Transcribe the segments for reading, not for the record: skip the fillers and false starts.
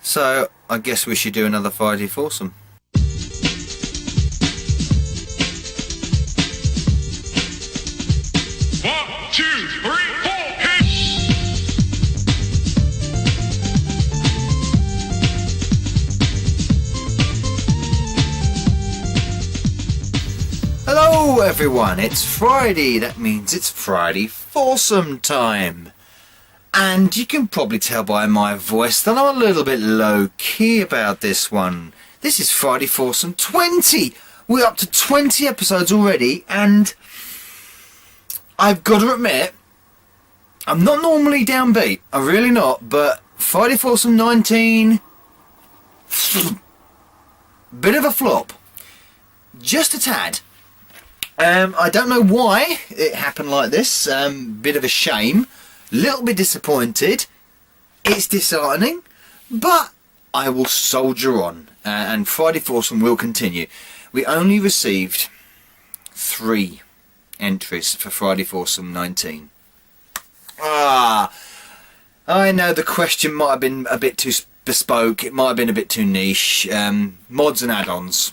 So I guess we should do another Friday Foursome. One, two, three, four, hit! Hello everyone, it's Friday. That means it's Friday Foursome time. And you can probably tell by my voice that I'm a little bit low-key about this one. This is Friday Foursome 20! We're up to 20 episodes already, and I've got to admit, I'm not normally downbeat. I'm really not, but Friday Foursome 19... bit of a flop. Just a tad. I don't know why it happened like this. Bit of a shame. Little bit disappointed. It's disheartening, but I will soldier on, and Friday Foursome will continue. We only received 3 entries for Friday Foursome 19. I know the question might have been a bit too bespoke. It might have been a bit too niche. Mods and add-ons.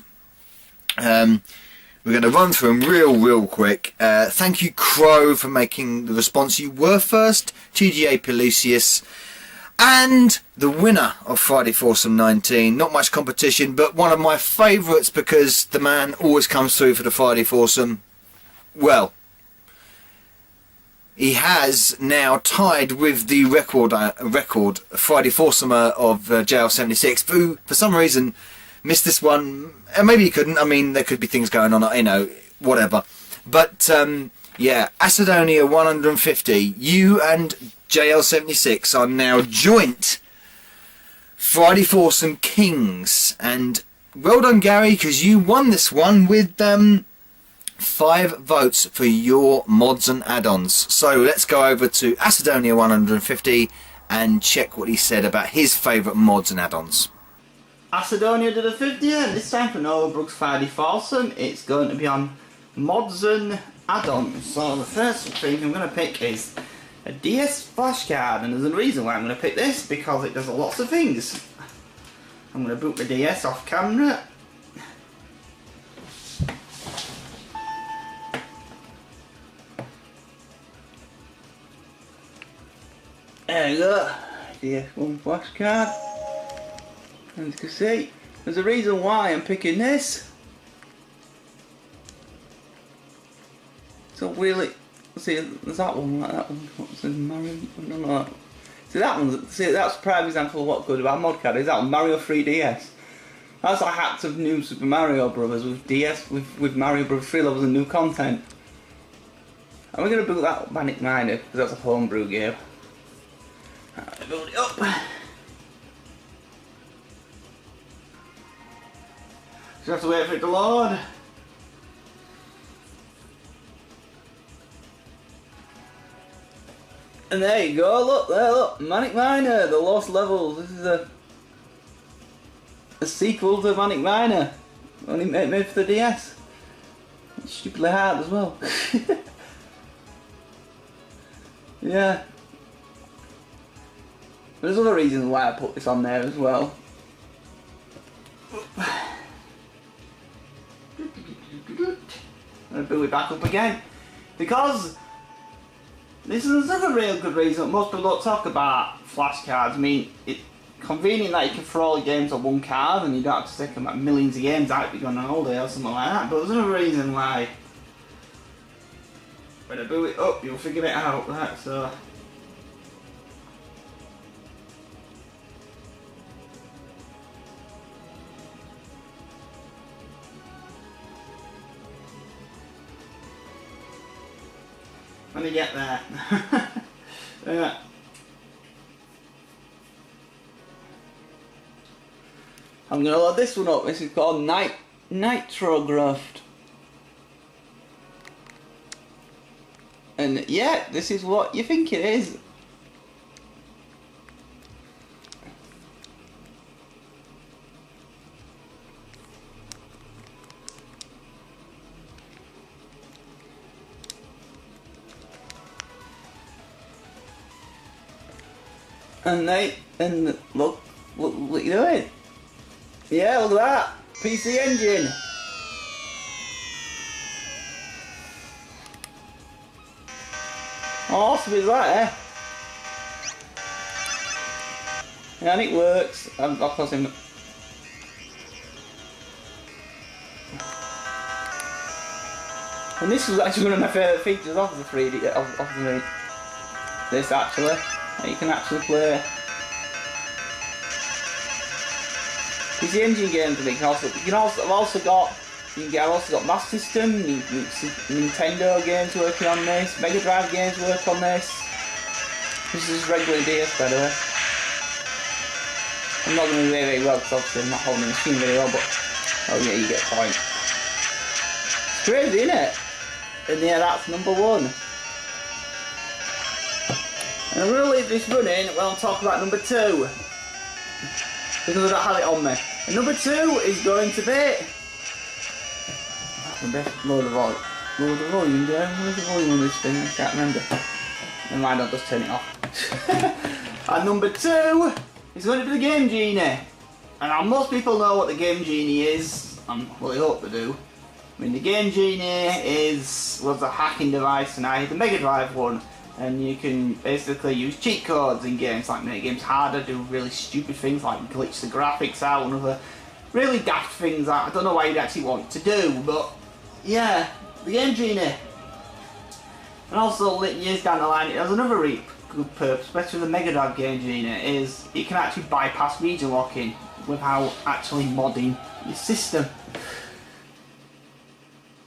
We're going to run through them real quick. Thank you, Crow, for making the response. You were first, TGA Pelusius. And the winner of Friday Foursome 19. Not much competition, but one of my favourites because the man always comes through for the Friday Foursome. Well, he has now tied with the record Friday Foursomer of JL76, who, for some reason, missed this one. Maybe he couldn't. I mean, there could be things going on, you know, whatever. But yeah, Acidonia 150. You and JL76 are now joint Friday Foursome Kings, and well done, Gary, because you won this one with 5 votes for your mods and add-ons. So let's go over to Acidonia 150 and check what he said about his favourite mods and add-ons. Acidonia did a 50, and this time for Noah Brooks Friday Foursome, it's going to be on mods and add-ons. So the first thing I'm going to pick is a DS flashcard, and there's a reason why I'm going to pick this, because it does lots of things. I'm going to boot the DS off camera. There you go, DS1 flashcard. As you can see, there's a reason why I'm picking this. So really, see, there's that one, like that one. What's in Mario? No. See that one. See, that's a prime example of what's good about mod card. Is that one, Mario 3DS? That's like hats of new Super Mario Brothers with DS with Mario Bros 3 levels of new content. And we're gonna boot that Manic Miner because that's a homebrew game. Alright, build it up. Just have to wait for it to load. And there you go, look, there, look, Manic Miner, the Lost Levels. This is a sequel to Manic Miner, only made for the DS. It's stupidly hard as well. Yeah. There's other reasons why I put this on there as well. I'm going to build it back up again, because this is another real good reason most people don't talk about flashcards. I mean, it's convenient that you can throw all your games on one card and you don't have to stick them like millions of games out if you're going on holiday or something like that. But there's another reason why when I build it up you'll figure it out, right? So when you get there. Yeah. I'm gonna load this one up. This is called Nitrographed. And yeah, this is what you think it is. And look, What you doing? Yeah, look at that. PC engine. How awesome is that, eh? Yeah, and it works. Of course, and this was actually one of my favourite features of the 3D, this actually. You can actually play PC Engine games with it. I've also got Master System, Nintendo games working on this, Mega Drive games work on this. This is regular DS, by the way. I'm not going to do very well because obviously I'm not holding the machine very well, but oh yeah, you get a point. It's crazy, isn't it? And yeah, that's number 1. And I'm going to leave this running while I talk about number 2. Because I don't have it on me. And number 2 is going to be... Lower the volume. Lower the volume down. Where's the volume on this thing? I can't remember. Never mind, I'll just turn it off. And number 2 is going to be the Game Genie. And now most people know what the Game Genie is. Well, I hope they do. I mean, the Game Genie was a hacking device, and I had the Mega Drive one. And you can basically use cheat codes in games, like make games harder, do really stupid things like glitch the graphics out and other really daft things that I don't know why you'd actually want to do, but yeah, the Game Genie. And also, years down the line, it has another really good purpose, especially the Mega Drive Game Genie, is it can actually bypass region locking without actually modding your system.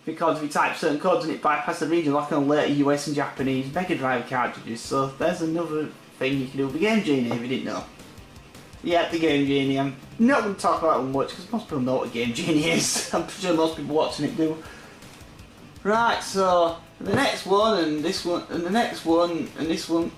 Because if you type certain codes and it bypasses the region lock on later US and Japanese Mega Drive cartridges, so there's another thing you can do with the Game Genie if you didn't know. Yeah, the Game Genie, I'm not going to talk about it much because most people know what a Game Genie is. I'm sure most people watching it do. Right, so the next one and this one and the next one and this one,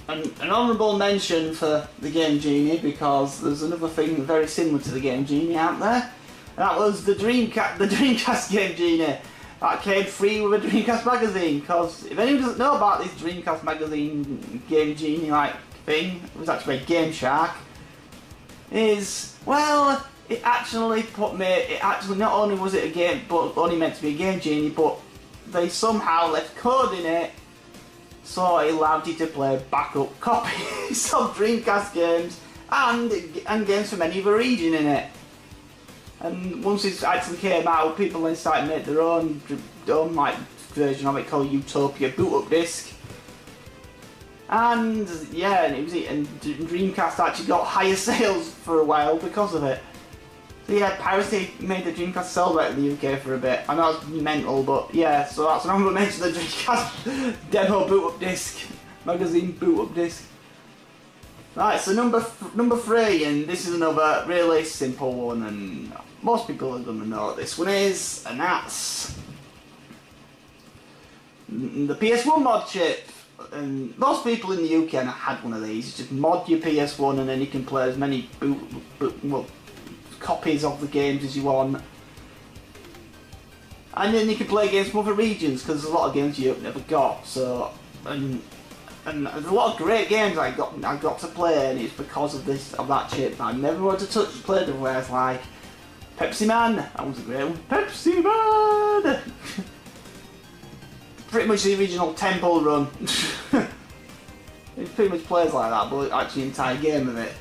and an honourable mention for the Game Genie because there's another thing very similar to the Game Genie out there. That was the Dreamcast Game Genie. That came free with a Dreamcast magazine, because if anyone doesn't know about this Dreamcast magazine Game Genie like thing, it was actually by Game Shark, well, it actually not only was it a game, but only meant to be a Game Genie, but they somehow left code in it, so it allowed you to play backup copies of Dreamcast games, and games from any other region in it. And once it actually came out, people then started to make their own like version of it called Utopia boot up disc. And yeah, and Dreamcast actually got higher sales for a while because of it. So yeah, piracy made the Dreamcast sell better in the UK for a bit. I know it's mental, but yeah, so that's an honourable mention of the Dreamcast demo boot up disc, magazine boot up disc. Right, so number 3, and this is another really simple one, and most people are going to know what this one is, and that's the PS1 mod chip. And most people in the UK had one of these. You just mod your PS1 and then you can play as many copies of the games as you want. And then you can play games from other regions, because there's a lot of games Europe never got. So, and there's a lot of great games I got to play, and it's because of that chip. I never wanted to play them, whereas like Pepsi Man, that was a great one. Pepsi Man! Pretty much the original Temple Run. It pretty much plays like that, but actually an entire game of it.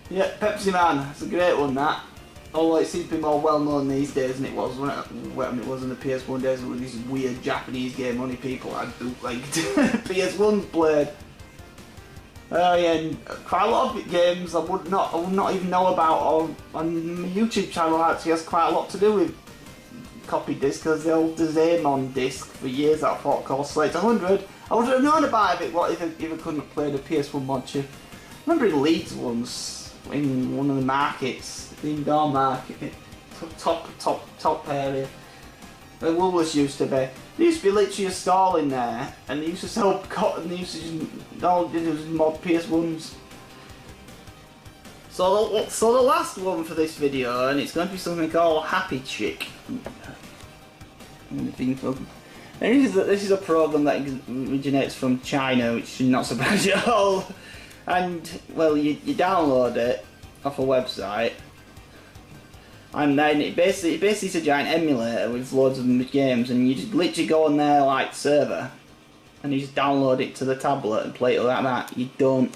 Yeah, Pepsi Man, it's a great one that. Although it seems to be more well known these days than it was when it was in the PS1 days with these weird Japanese game only people had bootlegged PS1s played. Yeah, and quite a lot of games I would not even know about on my YouTube channel actually has quite a lot to do with copy disc, because they'll design on disc for years that I thought cost Slate 100. I would have known about it if I couldn't play the PS1 mod chip. I remember in Leeds once, in one of the markets, the indoor market, top area, where Woolworths used to be. There used to be literally a stall in there, and they used to sell cotton, and they used to just, all they did was mod PS1s. So the last one for this video, and it's going to be something called Happy Chick. This is a program that originates from China, which should not surprise you at all. And well, you download it off a website, and then basically it's a giant emulator with loads of games, and you just literally go on their like server, and you just download it to the tablet and play it like that. You don't,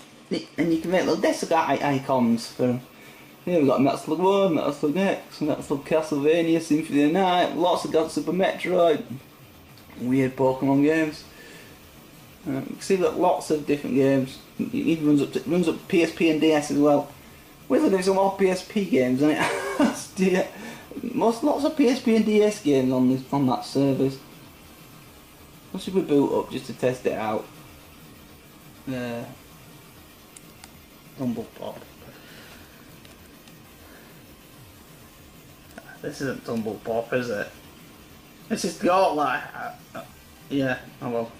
and you can make little desktop icons for. Yeah, we've got Metal Slug 1, Metal Slug X, Metal Slug Castlevania, Symphony of the Night, lots of God Super Metroid, weird Pokemon games. You can see that lots of different games. It even runs up PSP and DS as well. Weirdly, there's some more PSP games on it. Lots of PSP and DS games on that servers. What should we boot up just to test it out? Tumble Pop. This isn't Tumble Pop, is it? It's just got like... yeah, oh well.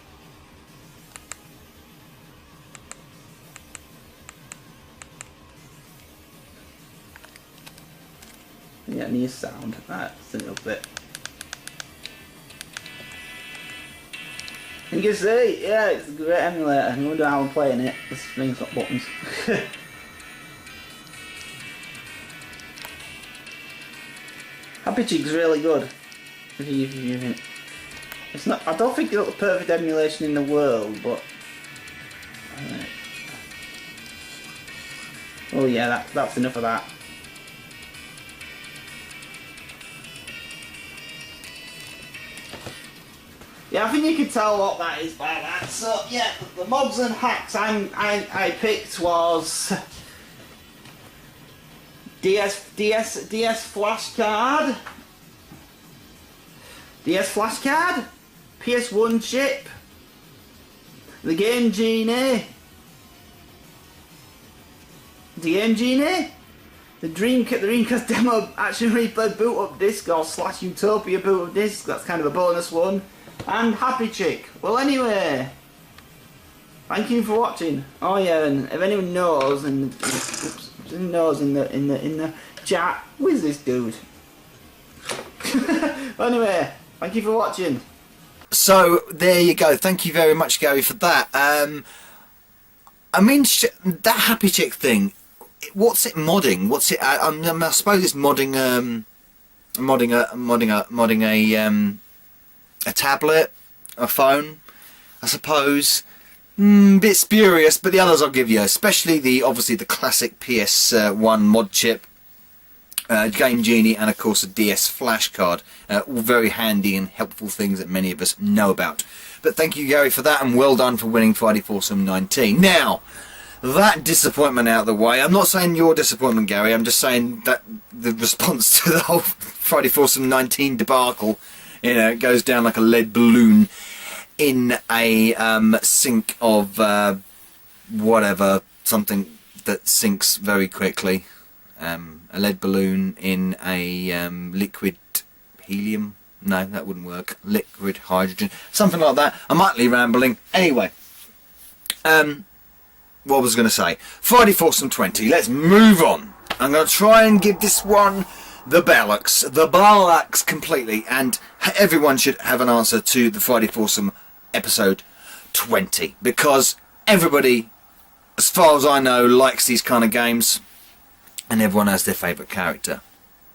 Yeah, new sound. That's a little bit. You can see, yeah, it's a great emulator. I wonder how I'm playing it. This thing's got buttons. Happy Chick's really good. It's not. I don't think it's the perfect emulation in the world, but. Oh yeah, that's enough of that. Yeah, I think you can tell what that is by that. So yeah, the mods and hacks I picked was DS flashcard, PS1 chip, the Game Genie, the Dreamcast demo action replay boot up disc or / Utopia boot up disc. That's kind of a bonus one. And Happy Chick. Well, anyway, thank you for watching. Oh yeah, and if anyone knows in the chat, who is this dude? Anyway, thank you for watching. So there you go. Thank you very much, Gary, for that. I mean, that Happy Chick thing. What's it modding? What's it? I suppose it's modding a tablet, a phone, I suppose. Bit spurious, but the others I'll give you, especially obviously the classic PS1 mod chip, Game Genie, and of course a DS flash card. All very handy and helpful things that many of us know about. But thank you, Gary, for that, and well done for winning Friday Foursome 19. Now, that disappointment out of the way. I'm not saying your disappointment, Gary. I'm just saying that the response to the whole Friday Foursome 19 debacle, you know, it goes down like a lead balloon in a sink of whatever, something that sinks very quickly. A lead balloon in a liquid helium. No, that wouldn't work. Liquid hydrogen. Something like that. I might be rambling. Anyway. What was I going to say? Friday Foursome 20. Let's move on. I'm going to try and give this one the bollocks completely, and everyone should have an answer to the Friday Foursome episode 20, because everybody, as far as I know, likes these kind of games, and everyone has their favourite character.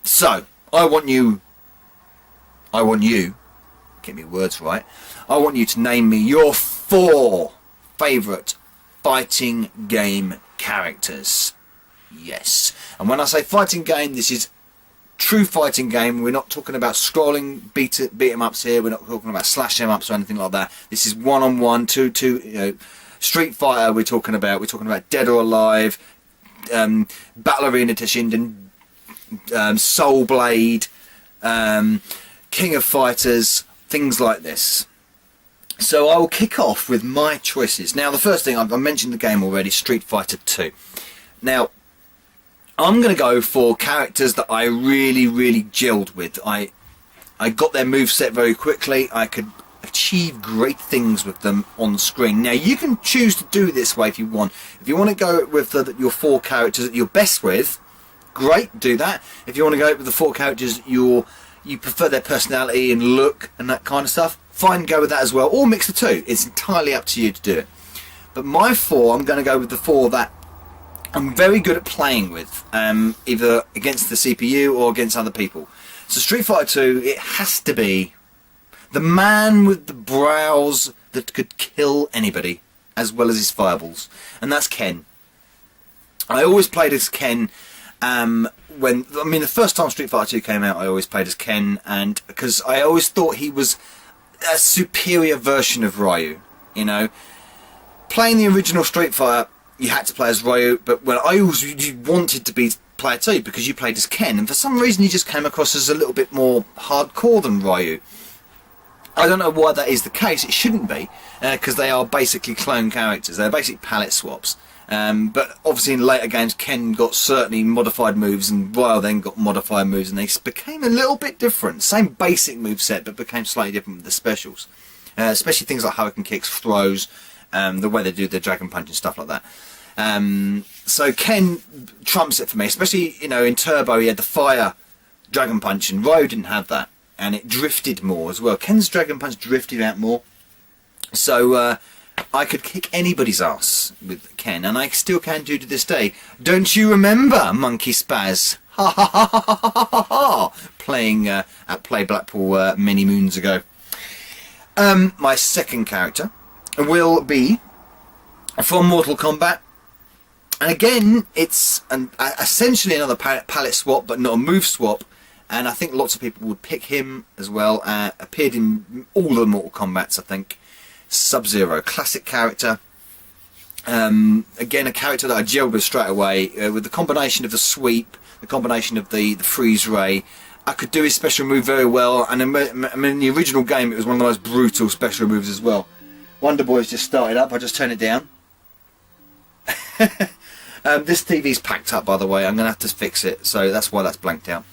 So, I want you, get me words right, I want you to name me your 4 favourite fighting game characters. Yes. And when I say fighting game, this is true fighting game. We're not talking about scrolling beat 'em ups here. We're not talking about slash 'em ups or anything like that. This is 1-on-1, 2-2, you know, Street Fighter. We're talking about Dead or Alive, Battle Arena Toshinden, Soul Blade, King of Fighters, things like this. So I will kick off with my choices. Now, the first thing, I mentioned the game already, Street Fighter 2. Now, I'm going to go for characters that I really, really gelled with. I got their moveset very quickly. I could achieve great things with them on screen. Now, you can choose to do it this way if you want. If you want to go with your 4 characters that you're best with, great, do that. If you want to go with the 4 characters you prefer their personality and look and that kind of stuff, fine, go with that as well. Or mix the 2. It's entirely up to you to do it. But my 4, I'm going to go with the 4 that I'm very good at playing with, either against the CPU or against other people. So Street Fighter 2, it has to be the man with the brows that could kill anybody, as well as his fireballs, and that's Ken. I always played as Ken. The first time Street Fighter 2 came out, I always played as Ken, and because I always thought he was a superior version of Ryu. You know, playing the original Street Fighter, you had to play as Ryu, but when you wanted to be player 2 because you played as Ken, and for some reason he just came across as a little bit more hardcore than Ryu. I don't know why that is the case. It shouldn't be, because they are basically clone characters. They're basically palette swaps. But obviously in later games, Ken got certainly modified moves, and Ryu then got modified moves, and they became a little bit different. Same basic move set, but became slightly different with the specials. Especially things like Hurricane kicks, throws, the way they do the Dragon Punch and stuff like that. So Ken trumps it for me, especially, you know, in Turbo he had the fire Dragon Punch, and Ryu didn't have that, and it drifted more as well. Ken's Dragon Punch drifted out more, so I could kick anybody's ass with Ken, and I still can do to this day. Don't you remember Monkey Spaz? Ha ha ha ha ha ha ha ha! Playing at Play Blackpool many moons ago. My second character will be from Mortal Kombat. And again, it's essentially another palette swap, but not a move swap. And I think lots of people would pick him as well. Appeared in all the Mortal Kombats, I think. Sub-Zero, classic character. Again, a character that I gelled with straight away. With the combination of the sweep, the combination of the freeze ray. I could do his special move very well. And in the original game, it was one of the most brutal special moves as well. Wonder Boy's just started up. I just turn it down. This TV's packed up, by the way. I'm going to have to fix it, so that's why that's blanked out.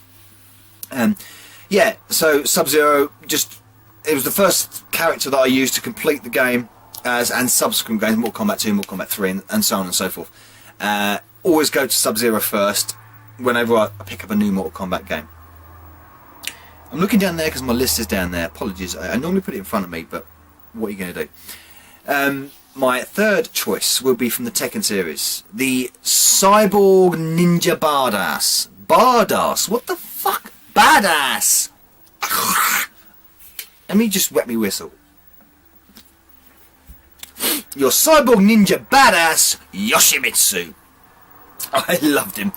Yeah, so Sub-Zero, it was the first character that I used to complete the game, and subsequent games, Mortal Kombat 2, Mortal Kombat 3, and so on and so forth. Always go to Sub-Zero first, whenever I pick up a new Mortal Kombat game. I'm looking down there because my list is down there. Apologies, I normally put it in front of me, but what are you going to do? My third choice will be from the Tekken series. The Cyborg Ninja Badass. Badass? What the fuck? Badass! Let me just wet me whistle. Your Cyborg Ninja Badass, Yoshimitsu. I loved him.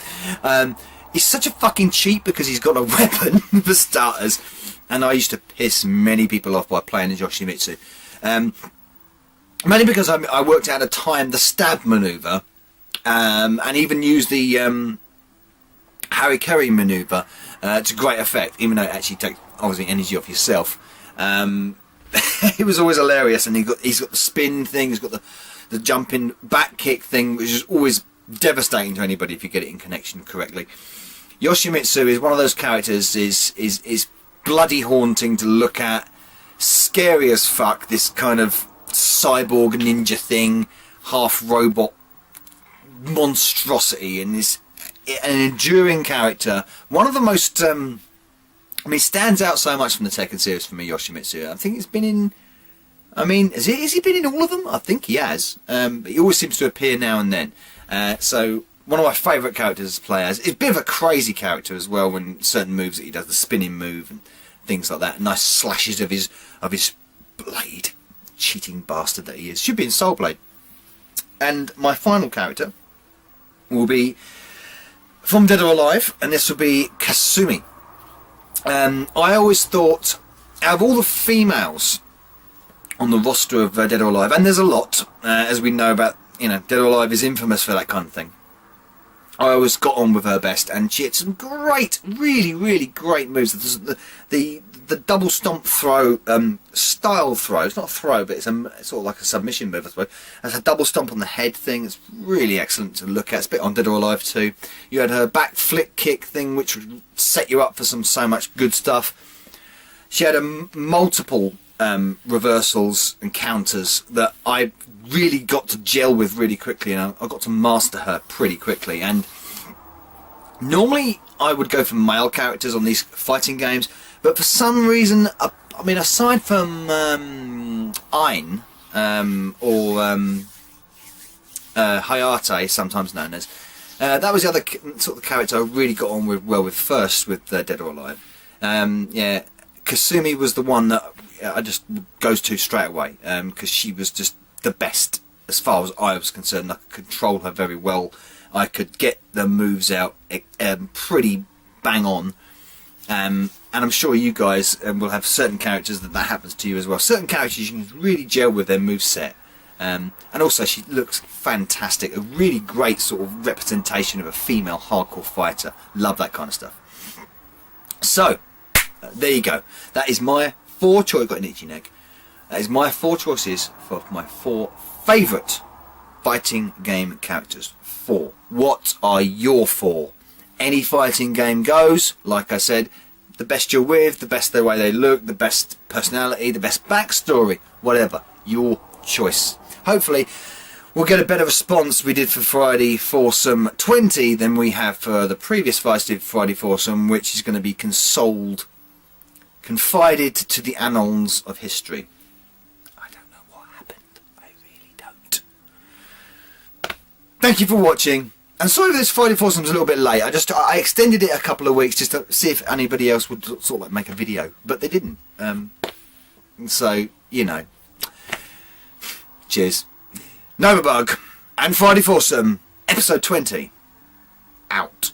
He's such a fucking cheat because he's got a weapon, for starters. And I used to piss many people off by playing as Yoshimitsu. Mainly because I worked out at a time the stab maneuver, and even used the Harikari maneuver to great effect, even though it actually takes obviously energy off yourself. It was always hilarious, and he's got the spin thing, he's got the jumping back kick thing, which is always devastating to anybody if you get it in connection correctly. Yoshimitsu is one of those characters is bloody haunting to look at, scary as fuck. This kind of cyborg ninja thing, half robot monstrosity, and is an enduring character. One of the most stands out so much from the Tekken series for me, Yoshimitsu. I think he's been in, has he been in all of them? I think he has, but he always seems to appear now and then. So one of my favourite characters to play as. He's a bit of a crazy character as well when certain moves that he does, the spinning move and things like that, nice slashes of his blade. Cheating bastard that he is. Should be in Soul Blade. And my final character will be from Dead or Alive, and this will be Kasumi. I always thought, out of all the females on the roster of Dead or Alive, and there's a lot, as we know about, Dead or Alive is infamous for that kind of thing. I always got on with her best, and she had some great, really, really great moves. The double stomp throw, style throw. It's not a throw, but it's sort of like a submission move, I suppose. It's a double stomp on the head thing. It's really excellent to look at. It's a bit on Dead or Alive too. You had her back flick kick thing, which would set you up for so much good stuff. She had multiple reversals and counters that I really got to gel with really quickly, and I got to master her pretty quickly. And normally I would go for male characters on these fighting games, but for some reason, aside from Ein or Hayate, sometimes known as. That was the other sort of character I really got on with first with Dead or Alive. Yeah, Kasumi was the one that I just goes to straight away because she was just the best as far as I was concerned. I could control her very well. I could get the moves out pretty bang on. And I'm sure you guys will have certain characters that happens to you as well. Certain characters you can really gel with their moveset. And also she looks fantastic. A really great sort of representation of a female hardcore fighter. Love that kind of stuff. So, there you go. That is my 4 choices. Got an itchy neck. That is my 4 choices for my 4 favourite fighting game characters. 4. What are your 4? Any fighting game goes. Like I said, the best you're with, the best the way they look, the best personality, the best backstory, whatever. Your choice. Hopefully, we'll get a better response we did for Friday Foursome 20 than we have for the previous Friday Foursome, which is going to be confided to the annals of history. I don't know what happened. I really don't. Thank you for watching. And sorry if this Friday Foursome's a little bit late. I extended it a couple of weeks just to see if anybody else would sort of like make a video, but they didn't. So, you know. Cheers. Novabug and Friday Foursome, episode 20, out.